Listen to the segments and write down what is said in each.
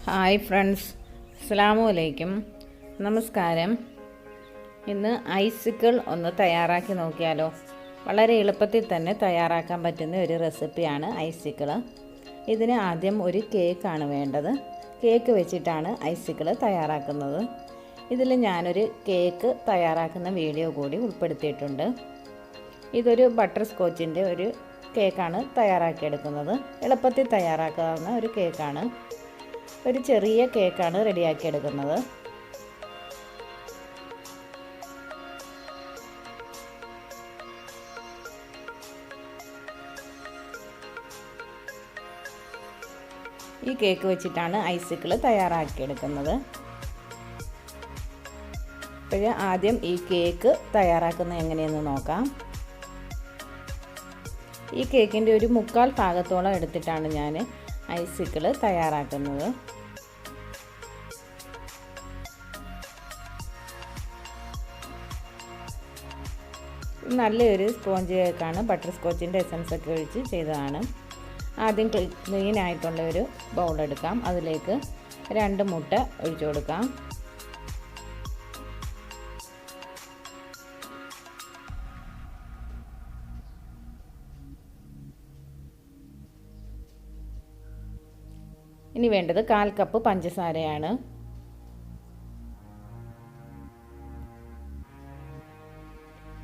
Hi friends, അസ്സലാമു അലൈക്കും. നമസ്കാരം. ഇന്ന് ഐസിക്കിൾ ഒന്ന് തയ്യാറാക്കി നോക്കിയാലോ. വളരെ എളുപ്പത്തിൽ തന്നെ തയ്യാറാക്കാൻ പറ്റുന്ന ഒരു റെസിപ്പിയാണ് ഐസിക്കിൾ. ഇതിന് ആദ്യം ഒരു കേക്കാണ് വേണ്ടത്. കേക്ക് വെച്ചിട്ടാണ് ഐസിക്കിൾ തയ്യാറാക്കുന്നത്. ഇതിൽ ഞാനൊരു കേക്ക് തയ്യാറാക്കുന്ന വീഡിയോ കൂടി ഉൾപ്പെടുത്തിയിട്ടുണ്ട്. ഇതൊരു ബട്ടർ സ്കോച്ചിൻ്റെ ഒരു കേക്കാണ് തയ്യാറാക്കിയെടുക്കുന്നത്. എളുപ്പത്തിൽ തയ്യാറാക്കാവുന്ന ഒരു കേക്കാണ്. ഒരു ചെറിയ കേക്കാണ് റെഡിയാക്കിയെടുക്കുന്നത്. ഈ കേക്ക് വെച്ചിട്ടാണ് ഐസിക്കിൾ തയ്യാറാക്കിയെടുക്കുന്നത്. അപ്പോൾ ആദ്യം ഈ കേക്ക് തയ്യാറാക്കുന്നത് എങ്ങനെയെന്ന് നോക്കാം. ഈ കേക്കിൻ്റെ ഒരു 1/4 ഭാഗത്തോളം എടുത്തിട്ടാണ് ഞാൻ ഐസിക്കിൾ തയ്യാറാക്കുന്നത്. നല്ലൊരു സ്പോഞ്ച് കേക്കാണ്. ബട്ടർ സ്കോച്ചിൻ്റെ എസൻസ് ഒക്കെ ഒഴിച്ച് ചെയ്തതാണ്. ആദ്യം ക്ലീൻ ആയിട്ടുള്ള ഒരു ബൗൾ എടുക്കാം. അതിലേക്ക് 2 മുട്ട ഒഴിച്ചു കൊടുക്കാം. ഇനി വേണ്ടത് 1/4 കപ്പ് പഞ്ചസാരയാണ്.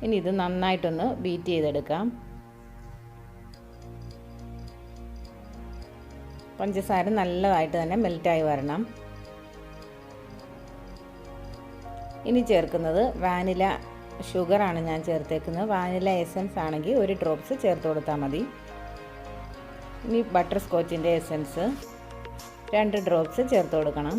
ഇനി ഇത് നന്നായിട്ടൊന്ന് ബീറ്റ് ചെയ്തെടുക്കാം. പഞ്ചസാര നല്ലതായിട്ട് തന്നെ മെൽറ്റായി വരണം. ഇനി ചേർക്കുന്നത് വാനില ഷുഗറാണ് ഞാൻ ചേർത്തേക്കുന്നത്. വാനില എസൻസ് ആണെങ്കിൽ 1 ഡ്രോപ്സ് ചേർത്ത് കൊടുത്താൽ മതി. ഇനി ബട്ടർ സ്കോച്ചിൻ്റെ എസൻസ് 2 ഡ്രോപ്സ് ചേർത്ത് കൊടുക്കണം.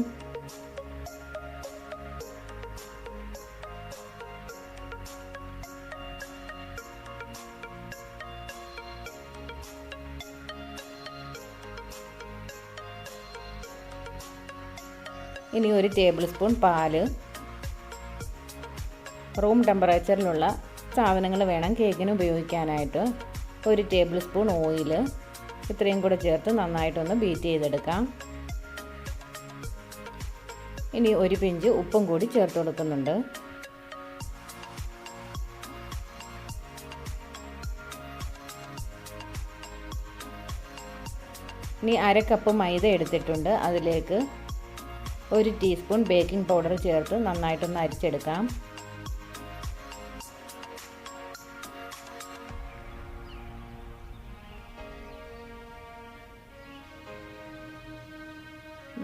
ഇനി 1 ടേബിൾ സ്പൂൺ പാല്. റൂം ടെമ്പറേച്ചറിലുള്ള സാധനങ്ങൾ വേണം കേക്കിന് ഉപയോഗിക്കാനായിട്ട്. 1 ടേബിൾ സ്പൂൺ ഓയിൽ. ഇത്രയും കൂടെ ചേർത്ത് നന്നായിട്ടൊന്ന് ബീറ്റ് ചെയ്തെടുക്കാം. ഇനി 1 പിഞ്ച് ഉപ്പും കൂടി ചേർത്ത് കൊടുക്കുന്നുണ്ട്. ഇനി 1/2 കപ്പ് മൈദ എടുത്തിട്ടുണ്ട്. അതിലേക്ക് 1 ടീസ്പൂൺ ബേക്കിംഗ് പൗഡർ ചേർത്ത് നന്നായിട്ടൊന്ന് അരിച്ചെടുക്കാം.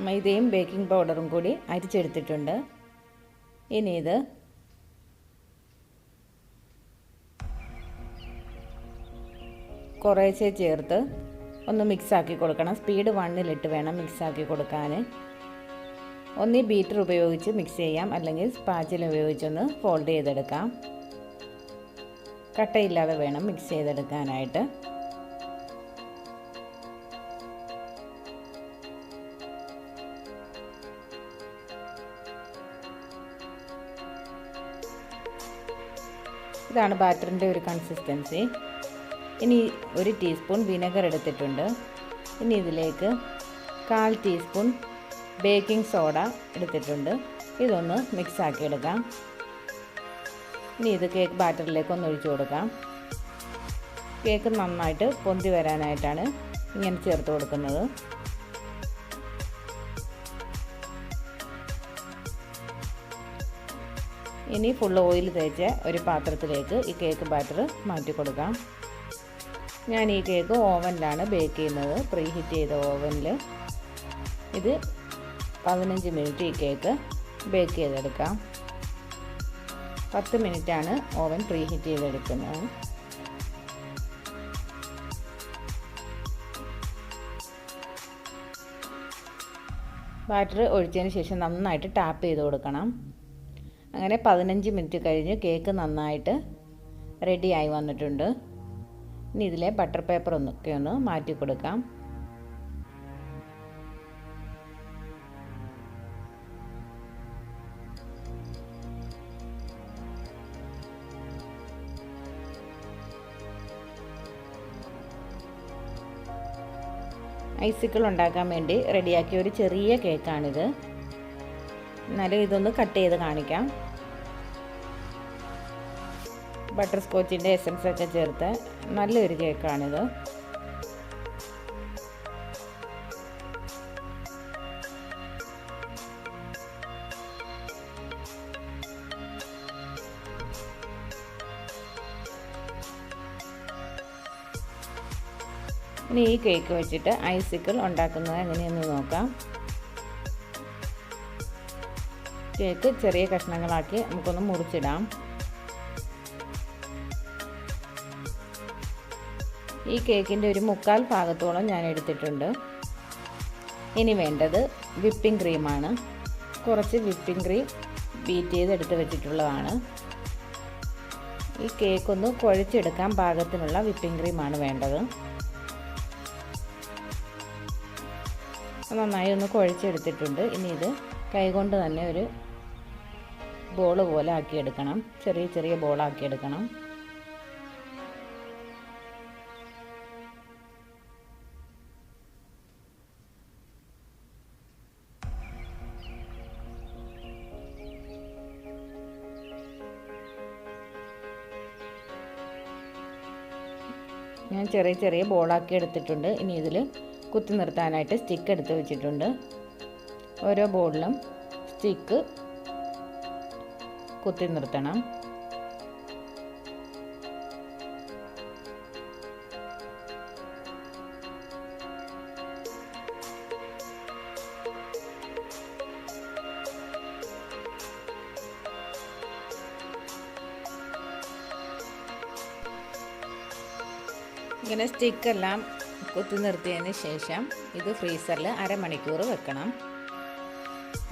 മൈദയും ബേക്കിംഗ് പൗഡറും കൂടി അരിച്ചെടുത്തിട്ടുണ്ട്. ഇനി ഇത് കുറേശ്ശെ ചേർത്ത് ഒന്ന് മിക്സാക്കി കൊടുക്കണം. സ്പീഡ് 1-ലിട്ട് വേണം മിക്സാക്കി കൊടുക്കാൻ. ഒന്നീ ബീറ്റർ ഉപയോഗിച്ച് മിക്സ് ചെയ്യാം, അല്ലെങ്കിൽ സ്പാച്ചിൽ ഉപയോഗിച്ചൊന്ന് ഫോൾഡ് ചെയ്തെടുക്കാം. കട്ടയില്ലാതെ വേണം മിക്സ് ചെയ്തെടുക്കാനായിട്ട്. ഇതാണ് ബാറ്ററിൻ്റെ ഒരു കൺസിസ്റ്റൻസി. ഇനി 1 ടീസ്പൂൺ വിനെഗർ എടുത്തിട്ടുണ്ട്. ഇനി ഇതിലേക്ക് 1/4 ടീസ്പൂൺ ബേക്കിംഗ് സോഡ എടുത്തിട്ടുണ്ട്. ഇതൊന്ന് മിക്സ് ആക്കി എടുക്കാം. ഇനി ഇത് കേക്ക് ബാറ്ററിലേക്ക് ഒന്ന് ഒഴിച്ചു കൊടുക്കാം. കേക്ക് നന്നായിട്ട് പൊന്തി വരാനായിട്ടാണ് ഇങ്ങനെ ചേർത്ത് കൊടുക്കുന്നത്. ഇനി ഫുൾ ഓയിൽ തേച്ച ഒരു പാത്രത്തിലേക്ക് ഈ കേക്ക് ബാറ്റർ മാറ്റി കൊടുക്കാം. ഞാൻ ഈ കേക്ക് ഓവനിലാണ് ബേക്ക് ചെയ്യുന്നത്, പ്രീ ഹീറ്റ് ചെയ്ത ഓവനിൽ. ഇത് 15 മിനിറ്റ് ഈ കേക്ക് ബേക്ക് ചെയ്തെടുക്കാം. 10 മിനിറ്റാണ് ഓവൻ പ്രീ ഹീറ്റ് ചെയ്തെടുക്കുന്നത്. ബാറ്റർ ഒഴിച്ചതിന് ശേഷം നന്നായിട്ട് ടാപ്പ് ചെയ്ത് കൊടുക്കണം. അങ്ങനെ 15 മിനിറ്റ് കഴിഞ്ഞ് കേക്ക് നന്നായിട്ട് റെഡിയായി വന്നിട്ടുണ്ട്. ഇനി ഇതിലെ ബട്ടർ പേപ്പർ ഒന്ന് മാറ്റി കൊടുക്കാം. ഐസിക്കിൾ ഉണ്ടാക്കാൻ വേണ്ടി റെഡിയാക്കിയ ഒരു ചെറിയ കേക്കാണിത്. എന്നാലും ഇതൊന്ന് കട്ട് ചെയ്ത് കാണിക്കാം. ബട്ടർ സ്കോച്ചിൻ്റെ എസൻസ് ഒക്കെ ചേർത്ത് നല്ലൊരു കേക്കാണിത്. ഇനി ഈ കേക്ക് വെച്ചിട്ട് ഐസിക്കിൾ ഉണ്ടാക്കുന്നത് എങ്ങനെയെന്ന് നോക്കാം. കേക്ക് ചെറിയ കഷ്ണങ്ങളാക്കി നമുക്കൊന്ന് മുറിച്ചിടാം. ഈ കേക്കിൻ്റെ ഒരു 1/4 ഭാഗത്തോളം ഞാൻ എടുത്തിട്ടുണ്ട്. ഇനി വേണ്ടത് വിപ്പിംഗ് ക്രീമാണ്. കുറച്ച് വിപ്പിംഗ് ക്രീം ബീറ്റ് ചെയ്ത് എടുത്ത് വെച്ചിട്ടുള്ളതാണ്. ഈ കേക്കൊന്ന് കുഴച്ചെടുക്കാൻ പാകത്തിനുള്ള വിപ്പിംഗ് ക്രീമാണ് വേണ്ടത്. നന്നായി ഒന്ന് കുഴച്ചെടുത്തിട്ടുണ്ട്. ഇനി ഇത് കൈകൊണ്ട് തന്നെ ഒരു ബോൾ പോലെ ആക്കിയെടുക്കണം. ചെറിയ ചെറിയ ബോളാക്കിയെടുക്കണം. ഞാൻ ചെറിയ ചെറിയ ബോളാക്കി എടുത്തിട്ടുണ്ട്. ഇനി ഇതിൽ കുത്തി നിർത്താനായിട്ട് സ്റ്റിക്ക് എടുത്ത് വെച്ചിട്ടുണ്ട്. ഓരോ ബോളിലും സ്റ്റിക്ക് കുത്തി നിർത്തണം. ഇങ്ങനെ സ്റ്റിക്കെല്ലാം കുത്തി നിർത്തിയതിന് ശേഷം ഇത് ഫ്രീസറിൽ 1/2 മണിക്കൂർ വെക്കണം.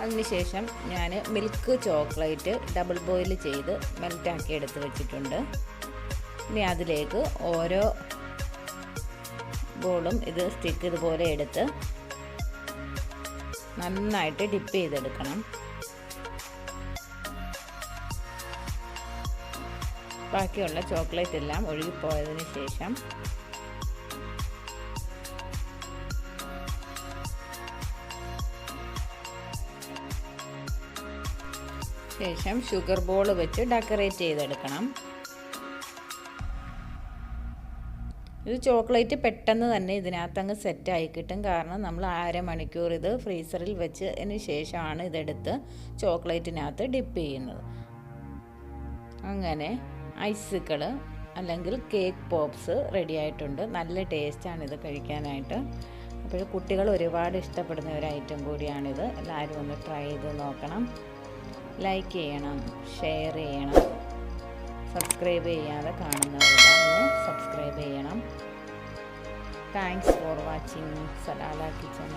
അതിനുശേഷം ഞാൻ മിൽക്ക് ചോക്ലേറ്റ് ഡബിൾ ബോയിൽ ചെയ്ത് മെൽറ്റാക്കി എടുത്ത് വെച്ചിട്ടുണ്ട്. ഇനി അതിലേക്ക് ഓരോ ബോളും ഇത് സ്റ്റിക്ക് ഇതുപോലെ എടുത്ത് നന്നായിട്ട് ഡിപ്പ് ചെയ്തെടുക്കണം. ബാക്കിയുള്ള ചോക്ലേറ്റ് എല്ലാം ഒഴുകിപ്പോയതിന് ശേഷം ഷുഗർ ബോൾ വെച്ച് ഡെക്കറേറ്റ് ചെയ്തെടുക്കണം. ഇത് ചോക്ലേറ്റ് പെട്ടെന്ന് തന്നെ ഇതിനകത്തങ്ങ് സെറ്റായി കിട്ടും. കാരണം നമ്മൾ 1/2 മണിക്കൂർ ഇത് ഫ്രീസറിൽ വെച്ചതിന് ശേഷമാണ് ഇതെടുത്ത് ചോക്ലേറ്റിനകത്ത് ഡിപ്പ് ചെയ്യുന്നത്. അങ്ങനെ ഐസിക്കിൾ അല്ലെങ്കിൽ കേക്ക് പോപ്സ് റെഡി ആയിട്ടുണ്ട്. നല്ല ടേസ്റ്റാണ് ഇത് കഴിക്കാനായിട്ട്. അപ്പോൾ കുട്ടികൾ ഒരുപാട് ഇഷ്ടപ്പെടുന്ന ഒരു ഐറ്റം കൂടിയാണിത്. എല്ലാവരും ഒന്ന് ട്രൈ ചെയ്ത് നോക്കണം. ലൈക്ക് ചെയ്യണം, ഷെയർ ചെയ്യണം, സബ്സ്ക്രൈബ് ചെയ്യാതെ കാണുന്നവരെല്ലാം സബ്സ്ക്രൈബ് ചെയ്യണം. Thanks for watching Salalah kitchen.